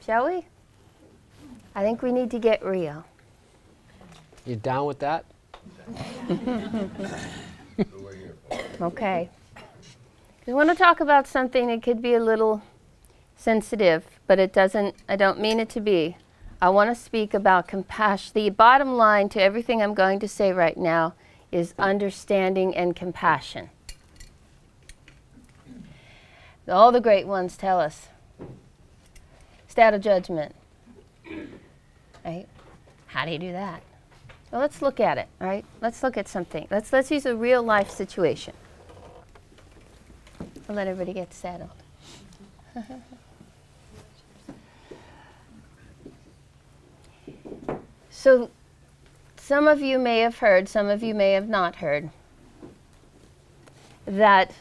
shall we? I think we need to get real. You down with that? Okay. I want to talk about something that could be a little sensitive, but it doesn't, I don't mean it to be. I want to speak about compassion. The bottom line to everything I'm going to say right now is understanding and compassion. All the great ones tell us. Stay out of judgment. Right? How do you do that? Well, let's look at it, all right? Let's look at something. Let's use a real life situation. I'll let everybody get settled. So, some of you may have heard, some of you may have not heard, that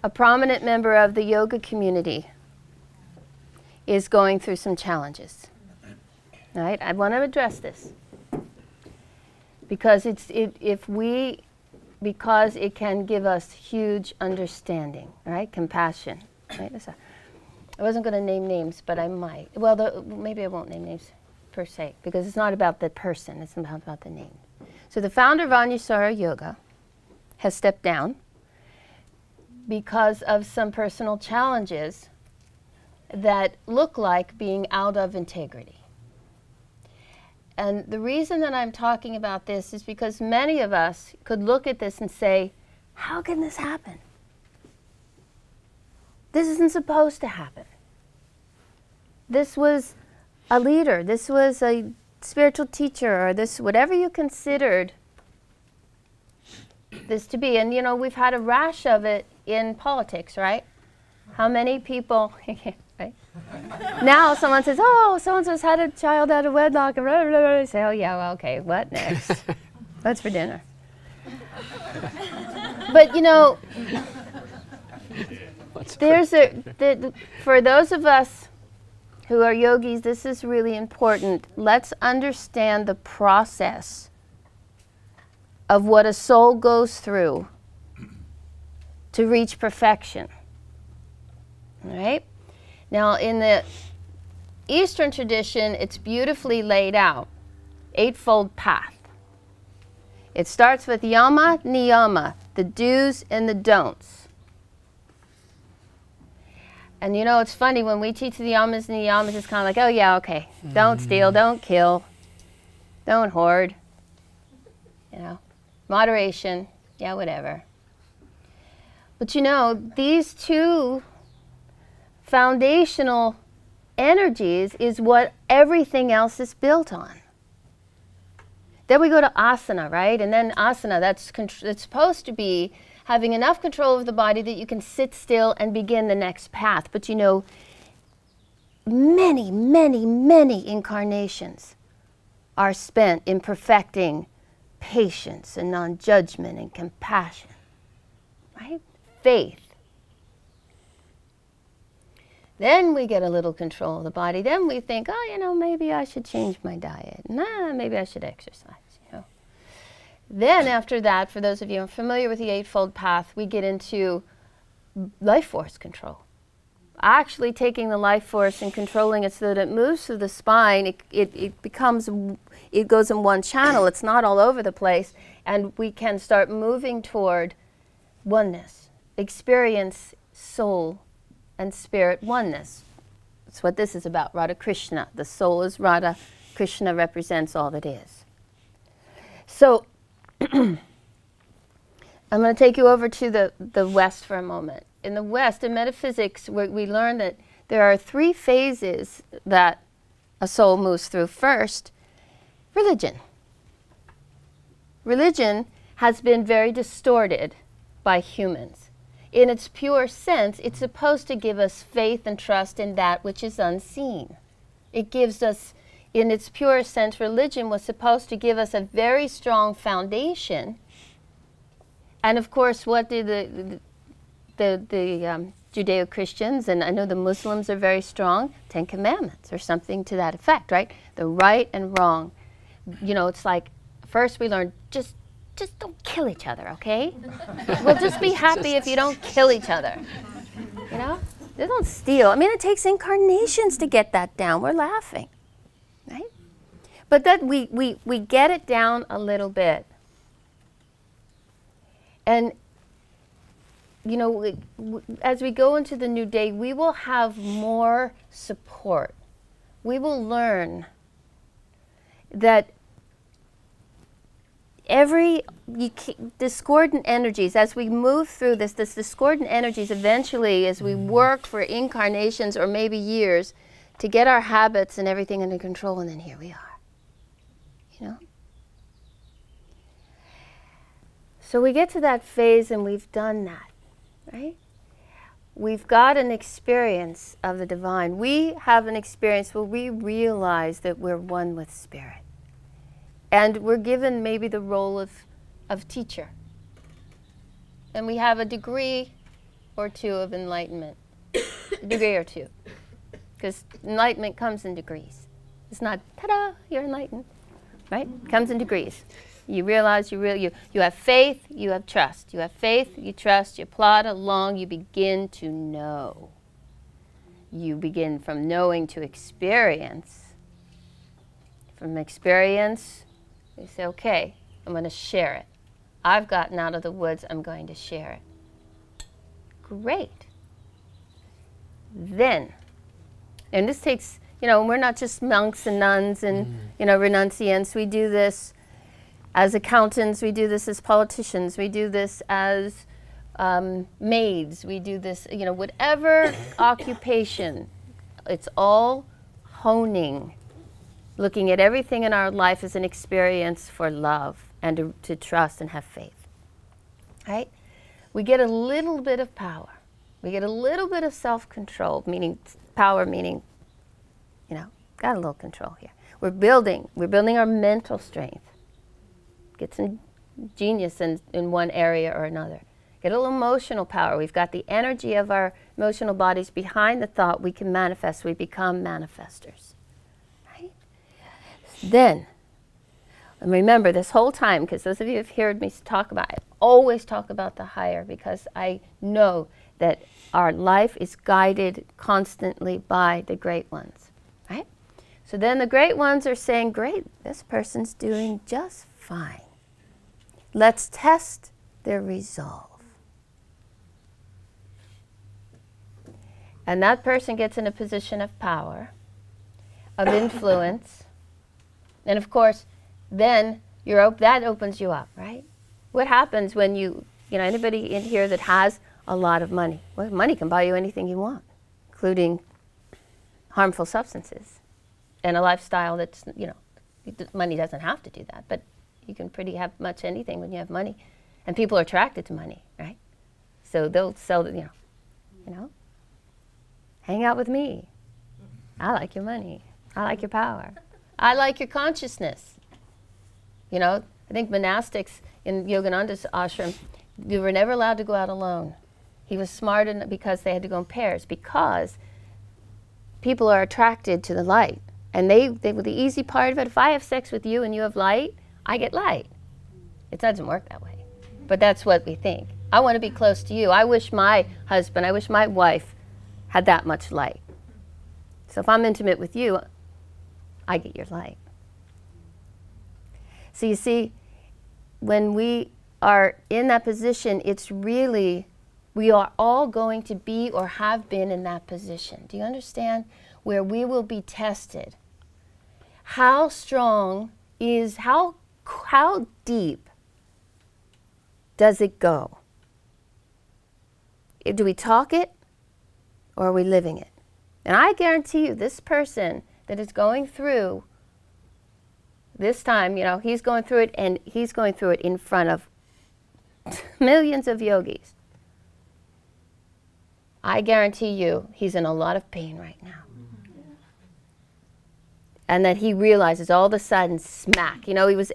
a prominent member of the yoga community is going through some challenges. All right? I want to address this because because it can give us huge understanding, right? Compassion. Right? I wasn't going to name names, but I might. Well, maybe I won't name names per se, because it's not about the person, it's about the name. So the founder of Anusara Yoga has stepped down because of some personal challenges that look like being out of integrity. And the reason that I'm talking about this is because many of us could look at this and say, how can this happen? This isn't supposed to happen. This was a leader, this was a spiritual teacher, or this, whatever you considered this to be. And you know, we've had a rash of it in politics, right? How many people, right? Now someone says, oh, so-and-so's had a child out of wedlock, and blah, blah, blah. Say, oh yeah, well, okay, what next? What's for dinner? But you know, there's for those of us who are yogis, this is really important. Let's understand the process of what a soul goes through to reach perfection. All right? Now, in the Eastern tradition, it's beautifully laid out, eightfold path. It starts with yama, niyama, the do's and the don'ts. And you know, it's funny, when we teach the yamas and niyamas, it's kind of like, oh yeah, okay, don't steal, don't kill, don't hoard, you know, moderation, yeah, whatever. But you know, these two foundational energies is what everything else is built on. Then we go to asana, right? And then asana, it's supposed to be having enough control of the body that you can sit still and begin the next path. But you know, many, many, many incarnations are spent in perfecting patience and non-judgment and compassion, right? Faith. Then we get a little control of the body. Then we think, oh, you know, maybe I should change my diet. Nah, maybe I should exercise. Then after that, for those of you who are familiar with the Eightfold Path, we get into life force control. Actually taking the life force and controlling it so that it moves through the spine, it goes in one channel, it's not all over the place, and we can start moving toward oneness, experience soul and spirit oneness. That's what this is about, Radha Krishna. The soul is Radha, Krishna represents all that is. So, I'm going to take you over to the West for a moment. In the West, in metaphysics, we learn that there are three phases that a soul moves through. First, religion. Religion has been very distorted by humans. In its pure sense, it's supposed to give us faith and trust in that which is unseen. It gives us, in its pure sense, religion was supposed to give us a very strong foundation. And of course, what did the Judeo-Christians, and I know the Muslims are very strong, 10 Commandments or something to that effect, right? The right and wrong. You know, it's like, first we learn, just don't kill each other, okay? Well, just be happy if you don't kill each other, you know? They don't steal. I mean, it takes incarnations to get that down. We're laughing, right? But that we get it down a little bit. And, you know, as we go into the new day, we will have more support. We will learn that discordant energies, as we move through this discordant energies eventually, as we work for incarnations or maybe years to get our habits and everything under control, and then here we are, you know? So we get to that phase and we've done that, right? We've got an experience of the divine. We have an experience where we realize that we're one with Spirit. And we're given maybe the role of teacher. And we have a degree or two of enlightenment. A degree or two. Because enlightenment comes in degrees. It's not, ta-da, you're enlightened. Right? It comes in degrees. You realize you have faith, you have trust. You have faith, you trust, you plod along, you begin to know. You begin from knowing to experience. From experience, you say, okay, I'm going to share it. I've gotten out of the woods, I'm going to share it. Great. Then, and this takes, you know, we're not just monks and nuns and, you know, renunciants. We do this as accountants, we do this as politicians, we do this as maids, we do this, you know, whatever occupation, it's all honing. Looking at everything in our life as an experience for love and to trust and have faith, right? We get a little bit of power. We get a little bit of self-control, meaning power, meaning, you know, got a little control here. We're building our mental strength. Get some genius in one area or another. Get a little emotional power. We've got the energy of our emotional bodies behind the thought. We can manifest. We become manifestors. Then, and remember this whole time, because those of you who have heard me talk about it, I always talk about the higher, because I know that our life is guided constantly by the great ones, right? So then the great ones are saying, great, this person's doing just fine. Let's test their resolve. And that person gets in a position of power, of influence. And of course, then that opens you up, right? What happens when you know, anybody in here that has a lot of money? Well, money can buy you anything you want, including harmful substances and a lifestyle that's, you know, money doesn't have to do that, but you can pretty have much anything when you have money. And people are attracted to money, right? So they'll sell, you know, hang out with me. I like your money. I like your power. I like your consciousness. You know, I think monastics in Yogananda's ashram, you were never allowed to go out alone. He was smart because they had to go in pairs, because people are attracted to the light. And they were the easy part of it. If I have sex with you and you have light, I get light. It doesn't work that way. But that's what we think. I want to be close to you. I wish my husband, I wish my wife had that much light. So if I'm intimate with you, I get your light. So you see, when we are in that position, it's really, we are all going to be or have been in that position. Do you understand? Where we will be tested. How strong is, how deep does it go? Do we talk it or are we living it? And I guarantee you, this person that is going through this time, you know, he's going through it, and he's going through it in front of millions of yogis. I guarantee you, he's in a lot of pain right now. And that he realizes all of a sudden, smack, you know, he was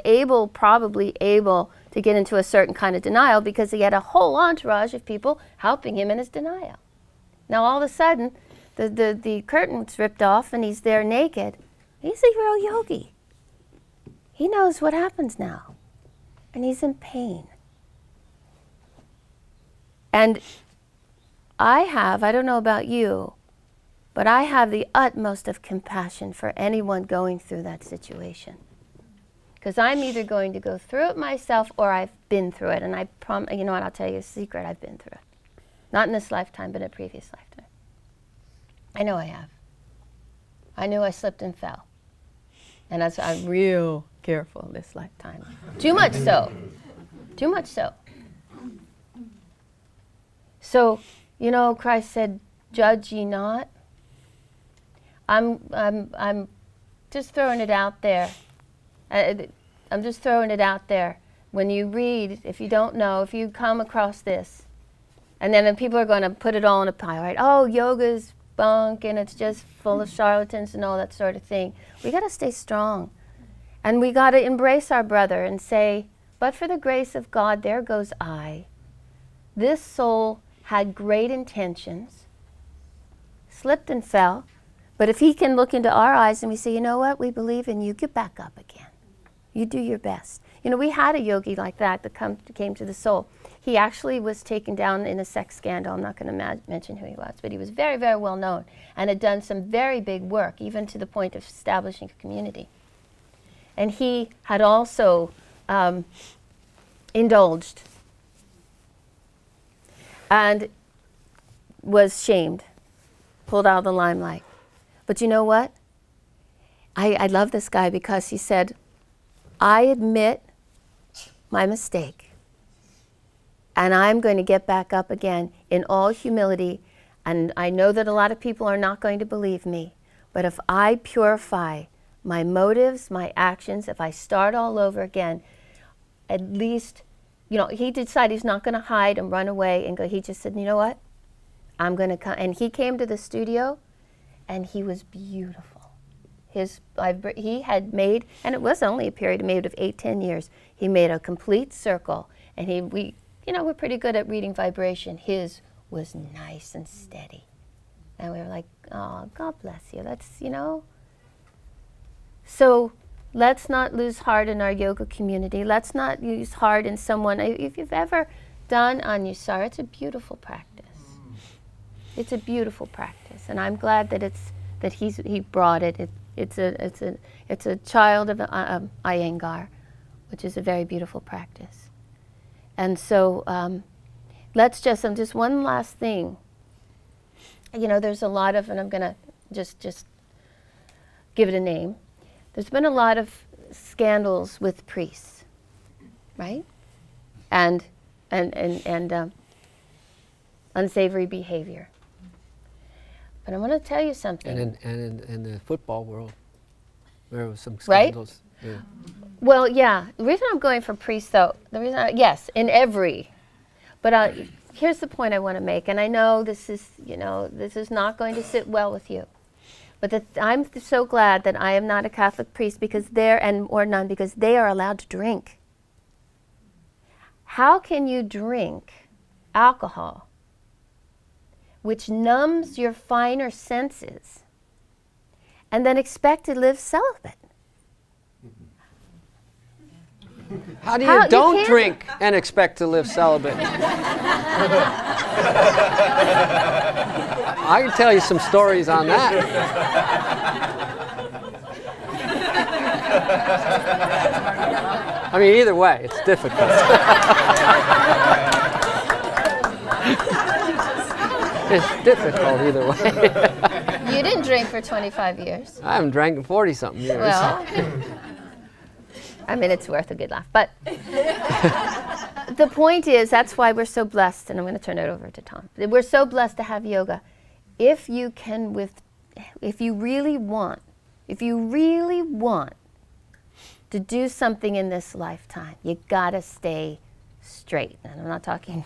probably able to get into a certain kind of denial because he had a whole entourage of people helping him in his denial. Now all of a sudden, the curtain's ripped off and he's there naked. He's a real yogi. He knows what happens now. And he's in pain. And I don't know about you, but I have the utmost of compassion for anyone going through that situation. Because I'm either going to go through it myself or I've been through it. And you know what, I'll tell you a secret, I've been through it. Not in this lifetime, but in a previous lifetime. I know I have. I knew I slipped and fell. And that's why I'm real careful this lifetime. Too much so. Too much so. So, you know, Christ said, judge ye not. I'm just throwing it out there. I'm just throwing it out there. When you read, if you don't know, if you come across this, and then people are going to put it all in a pile, right? Oh, yoga's bunk, and it's just full of charlatans and all that sort of thing. We got to stay strong. And we got to embrace our brother and say, but for the grace of God, there goes I. This soul had great intentions, slipped and fell, but if he can look into our eyes and we say, you know what, we believe in you, get back up again. You do your best. You know, we had a yogi like that came to the soul. He actually was taken down in a sex scandal. I'm not going to mention who he was, but he was very, very well known and had done some very big work, even to the point of establishing a community. And he had also indulged and was shamed, pulled out of the limelight. But you know what? I love this guy because he said, I admit my mistake, and I'm going to get back up again in all humility, and I know that a lot of people are not going to believe me, but if I purify my motives, my actions, if I start all over again, at least, you know, he decided he's not going to hide and run away and go. He just said, you know what? I'm going to come. And he came to the studio, and he was beautiful. He had made, and it was only a period maybe of 8-10 years, he made a complete circle. And we, you know, we're pretty good at reading vibration. His was nice and steady. And we were like, oh, God bless you. That's, you know. So let's not lose heart in our yoga community. Let's not lose heart in someone. If you've ever done Anusara, it's a beautiful practice. It's a beautiful practice, and I'm glad that he brought it. It's a child of Iyengar, which is a very beautiful practice. And so let's just one last thing. You know, there's a lot of, and I'm gonna just give it a name. There's been a lot of scandals with priests, right? And unsavory behavior. But I want to tell you something. And in the football world, there was some scandals. Right? Yeah. Well, yeah. The reason I'm going for priests, though, yes, in every. But here's the point I want to make, and I know this is not going to sit well with you. But I'm so glad that I am not a Catholic priest or nun, because they are allowed to drink. How can you drink alcohol, which numbs your finer senses, and then expect to live celibate? How do you don't drink and expect to live celibate? I can tell you some stories on that. I mean, either way, it's difficult. It's difficult either way. You didn't drink for 25 years. I haven't drank in 40-something years. Well, I mean, it's worth a good laugh. But the point is, that's why we're so blessed, and I'm going to turn it over to Tom. We're so blessed to have yoga. If you really want to do something in this lifetime, you gotta stay straight. And I'm not talking,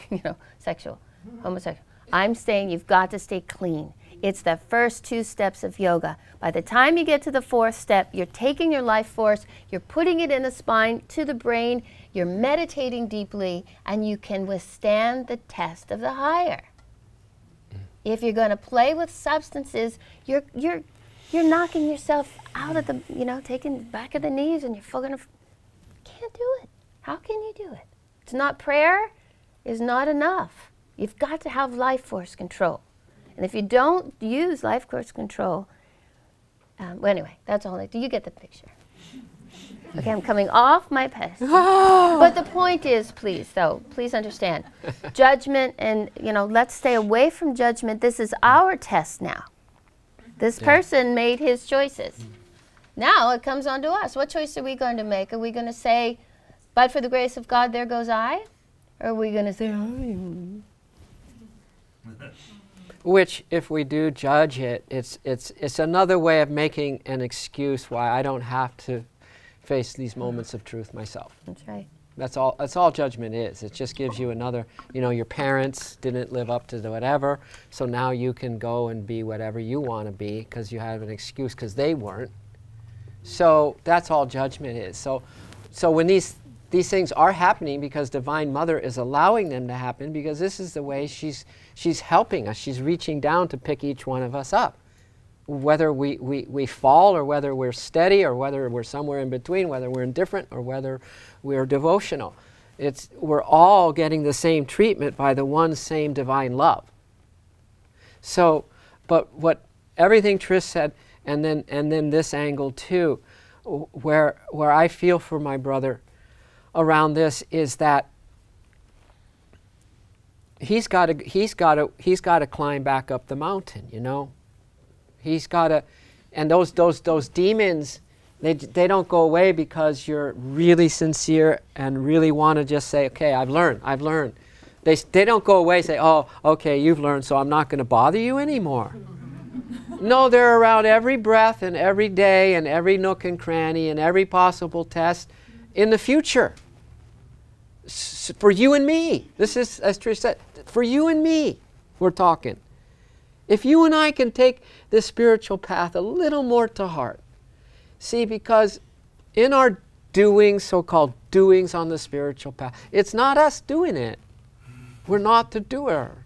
sexual, homosexual. I'm saying you've got to stay clean. It's the first 2 steps of yoga. By the time you get to the 4th step, you're taking your life force, you're putting it in the spine, to the brain, you're meditating deeply, and you can withstand the test of the higher. If you're going to play with substances, you're knocking yourself out of the, taking back of the knees, and you're gonna can't do it. How can you do it? It's not prayer is not enough. You've got to have life force control. And if you don't use life force control, well, anyway, that's all I do. You get the picture. Okay, I'm coming off my pedestal. But the point is, please understand, judgment and, let's stay away from judgment. This is our test now. This person made his choices. Now it comes on to us. What choice are we going to make? Are we going to say, but for the grace of God, there goes I? Or are we going to say, Which, if we do judge it, it's another way of making an excuse why I don't have to face these moments of truth myself. That's right. That's all judgment is. It just gives you another, your parents didn't live up to the whatever, so now you can go and be whatever you want to be because you have an excuse because they weren't. So that's all judgment is. So when these things are happening because Divine Mother is allowing them to happen, because this is the way she's helping us. She's reaching down to pick each one of us up. Whether we fall, or whether we're steady, or whether we're somewhere in between, whether we're indifferent or whether we're devotional. We're all getting the same treatment by the one same divine love. So, but what everything Trish said, and then this angle too, where I feel for my brother around this is that he's got to climb back up the mountain, He's got to, and those demons, they don't go away because you're really sincere and really want to just say, okay, I've learned. They don't go away and say, oh, okay, you've learned, so I'm not going to bother you anymore. No, they're around every breath and every day and every nook and cranny and every possible test in the future. For you and me. This is, as Trish said, for you and me we're talking. If you and I can take this spiritual path a little more to heart. See, because in our doings, so-called doings on the spiritual path, it's not us doing it. We're not the doer.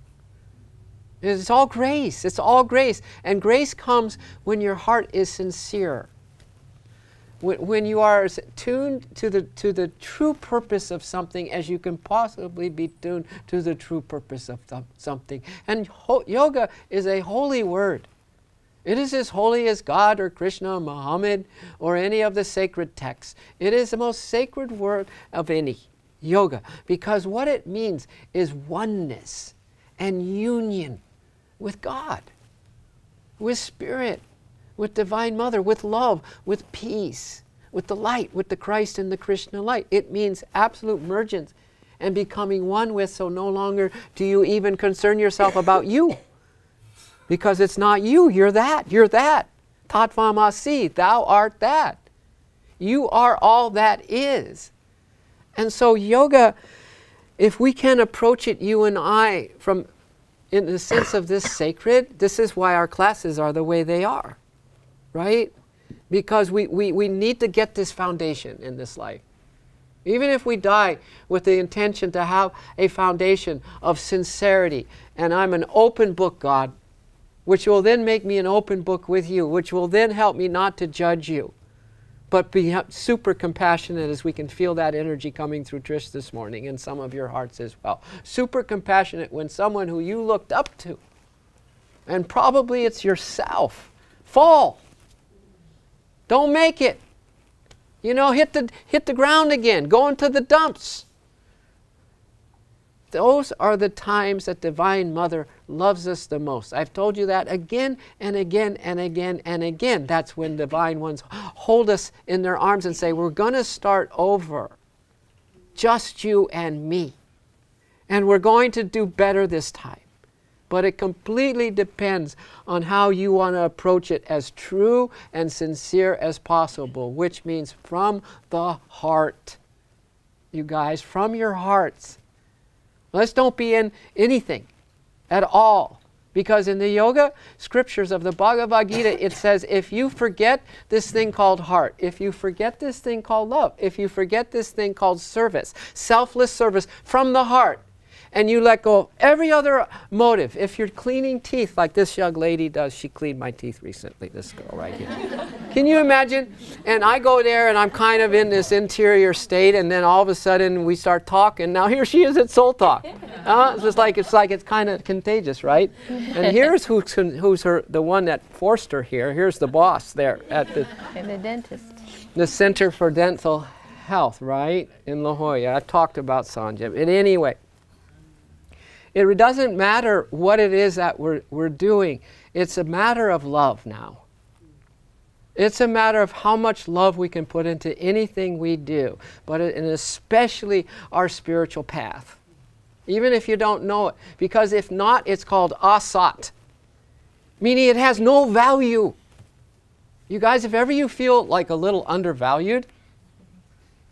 It's all grace. It's all grace. And grace comes when your heart is sincere. When you are tuned to the true purpose of something as you can possibly be tuned to the true purpose of something. And yoga is a holy word. It is as holy as God or Krishna or Muhammad or any of the sacred texts. It is the most sacred word of any, yoga, because what it means is oneness and union with God, with Spirit, with Divine Mother, with love, with peace, with the light, with the Christ and the Krishna light. It means absolute mergence and becoming one with, so no longer do you even concern yourself about you. Because it's not you, you're that, you're that. Tattvamasi, thou art that. You are all that is. And so yoga, if we can approach it, you and I, from in the sense of this sacred, this is why our classes are the way they are, right? Because we need to get this foundation in this life. Even if we die with the intention to have a foundation of sincerity, and I'm an open book, God, which will then make me an open book with you, which will then help me not to judge you, but be super compassionate, as we can feel that energy coming through Trish this morning in some of your hearts as well. Super compassionate when someone who you looked up to, and probably it's yourself, fall. Don't make it. Hit the ground again, go into the dumps. Those are the times that Divine Mother loves us the most. I've told you that again and again and again and again. That's when Divine Ones hold us in their arms and say, we're going to start over. Just you and me. And we're going to do better this time. But it completely depends on how you want to approach it as true and sincere as possible, which means from the heart. You guys, from your hearts. Let's don't be in anything at all. Because in the yoga scriptures of the Bhagavad Gita, it says, if you forget this thing called heart, if you forget this thing called love, if you forget this thing called service, selfless service from the heart, and you let go of every other motive, if you're cleaning teeth like this young lady does, she cleaned my teeth recently, this girl right here. Can you imagine? And I go there and I'm kind of in this interior state, and then all of a sudden we start talking. Now here she is at Soul Talk. It's just like it's kind of contagious, right? And here's the one that forced her here. Here's the boss there at the dentist. The Center for Dental Health, right, in La Jolla. I talked about Sanjay. But anyway, it doesn't matter what it is that we're doing. It's a matter of love now. It's a matter of how much love we can put into anything we do, and especially our spiritual path. Even if you don't know it. Because if not, it's called asat, meaning it has no value. You guys, if ever you feel like a little undervalued,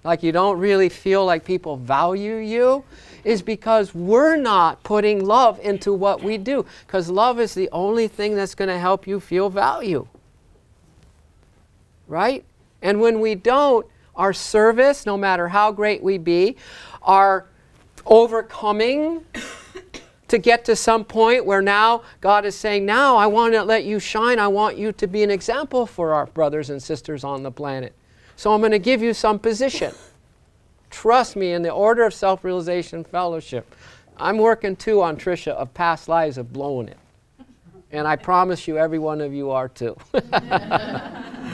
like you don't really feel like people value you, is because we're not putting love into what we do. Because love is the only thing that's going to help you feel value. Right? And when we don't, our service, no matter how great we be, our overcoming to get to some point where now God is saying, now I want to let you shine. I want you to be an example for our brothers and sisters on the planet. So I'm going to give you some position. Trust me, in the Order of Self-Realization Fellowship, I'm working too on Trisha of past lives of blowing it. And I promise you, every one of you are too.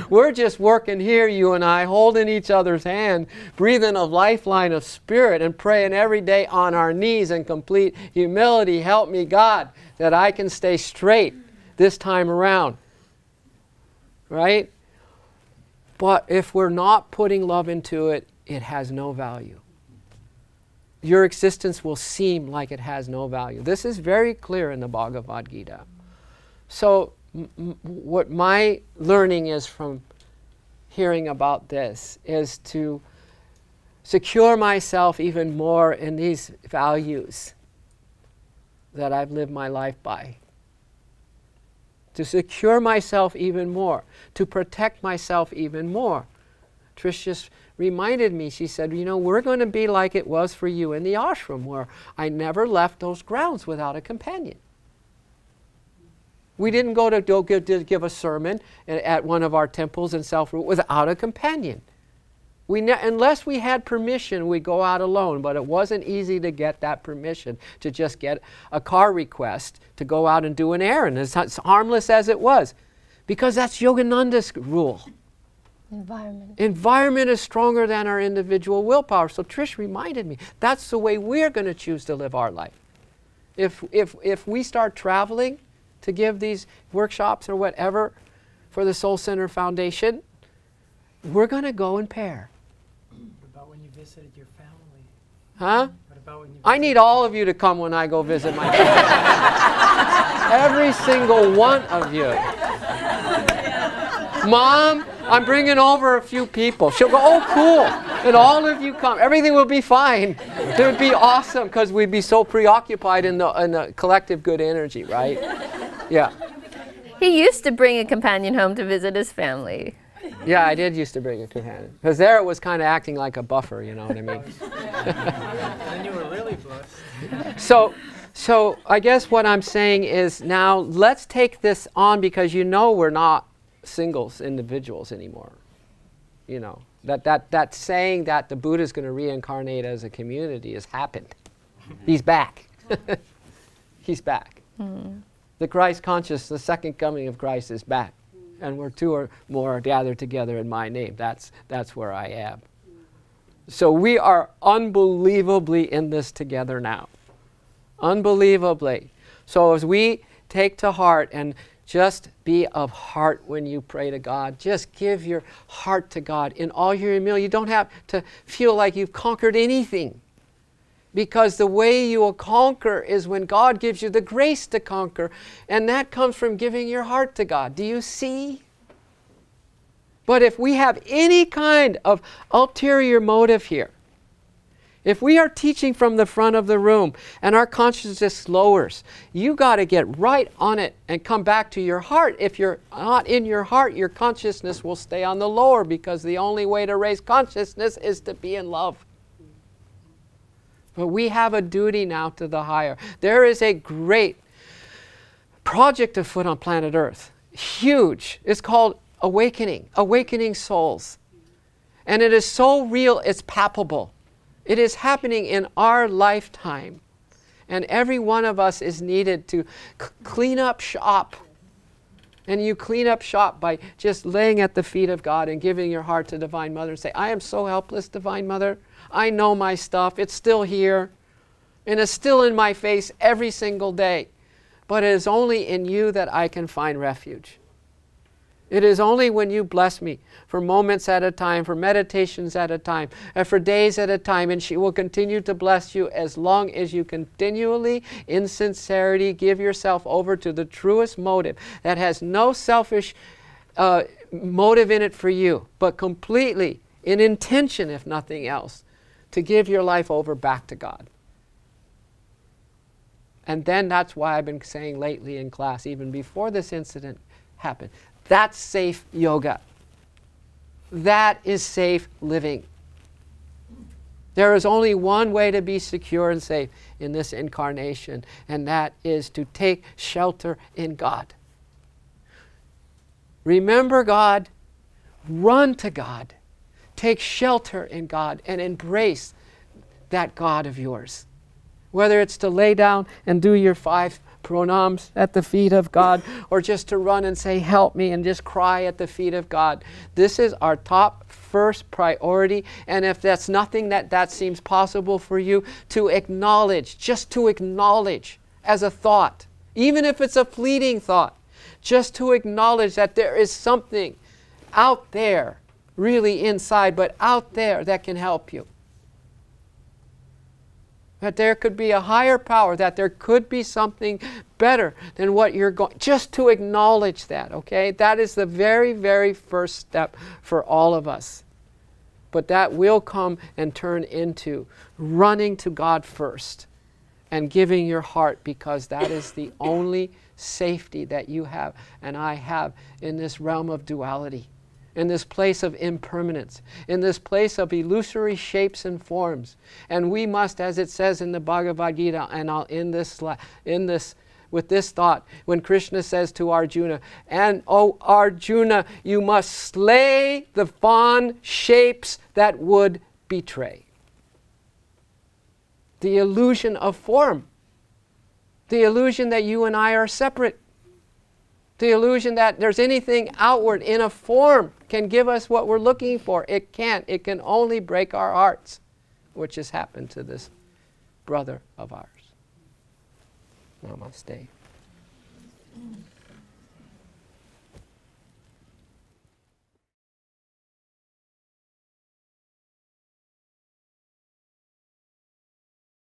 We're just working here, you and I, holding each other's hand, breathing a lifeline of spirit, and praying every day on our knees in complete humility. Help me, God, that I can stay straight this time around. Right? But if we're not putting love into it, it has no value. Your existence will seem like it has no value. This is very clear in the Bhagavad Gita. So what my learning is from hearing about this is to secure myself even more in these values that I've lived my life by. To secure myself even more. To protect myself even more. Trish just reminded me, she said, you know, we're going to be like it was for you in the ashram, where I never left those grounds without a companion. We didn't go to give a sermon at one of our temples in Self-Rule without a companion. Unless we had permission, we'd go out alone, but it wasn't easy to get that permission, to just get a car request to go out and do an errand, as harmless as it was, because that's Yogananda's rule. Environment is stronger than our individual willpower. So Trish reminded me, that's the way we're going to choose to live our life. If we start traveling to give these workshops or whatever for the Soul Center Foundation, we're going to go in pair. What about when you visited your family? Huh? What about when you I need all of you to come when I go visit my family. Every single one of you. Mom, I'm bringing over a few people. She'll go, oh, cool. And all of you come. Everything will be fine. It would be awesome because we'd be so preoccupied in the collective good energy, right? Yeah. He used to bring a companion home to visit his family. Yeah, I did used to bring a companion. Because there it was kind of acting like a buffer, you know what I mean? Then you were really blessed. So I guess what I'm saying is now let's take this on, because you know we're not singles individuals anymore. You know, that saying that the Buddha is going to reincarnate as a community has happened. He's back. He's back. Mm. The Christ conscious, the second coming of Christ is back. And where two or more are gathered together in my name, that's where I am. So we are unbelievably in this together now. Unbelievably. So as we take to heart and just be of heart when you pray to God. Just give your heart to God in all your humility. You don't have to feel like you've conquered anything. Because the way you will conquer is when God gives you the grace to conquer. And that comes from giving your heart to God. Do you see? But if we have any kind of ulterior motive here, if we are teaching from the front of the room and our consciousness lowers, you got to get right on it and come back to your heart. If you're not in your heart, your consciousness will stay on the lower, because the only way to raise consciousness is to be in love. But we have a duty now to the higher. There is a great project afoot on planet Earth. Huge. It's called awakening souls. And it is so real, it's palpable. It is happening in our lifetime. And every one of us is needed to clean up shop. And you clean up shop by just laying at the feet of God and giving your heart to Divine Mother and say, I am so helpless, Divine Mother. I know my stuff. It's still here. And it's still in my face every single day. But it is only in you that I can find refuge. It is only when you bless me for moments at a time, for meditations at a time, and for days at a time, and she will continue to bless you as long as you continually, in sincerity, give yourself over to the truest motive that has no selfish motive in it for you, but completely in intention, if nothing else, to give your life over back to God. And then that's why I've been saying lately in class, even before this incident happened, that's safe yoga. That is safe living. There is only one way to be secure and safe in this incarnation, and that is to take shelter in God. Remember God, run to God, take shelter in God, and embrace that God of yours. Whether it's to lay down and do your 5 pranams at the feet of God, or just to run and say, help me, and just cry at the feet of God. This is our top first priority. And if that's nothing that seems possible for you, to acknowledge, just to acknowledge as a thought, even if it's a fleeting thought, just to acknowledge that there is something out there, really inside, but out there that can help you. That there could be a higher power, that there could be something better than what you're going, just to acknowledge that, okay? That is the very, very first step for all of us. But that will come and turn into running to God first and giving your heart, because that is the only safety that you have and I have in this realm of duality, in this place of impermanence, in this place of illusory shapes and forms. And we must, as it says in the Bhagavad Gita, and I'll end this with this thought, when Krishna says to Arjuna, and O Arjuna, you must slay the fond shapes that would betray. The illusion of form, the illusion that you and I are separate, the illusion that there's anything outward in a form can give us what we're looking for. It can't. It can only break our hearts, which has happened to this brother of ours. Namaste.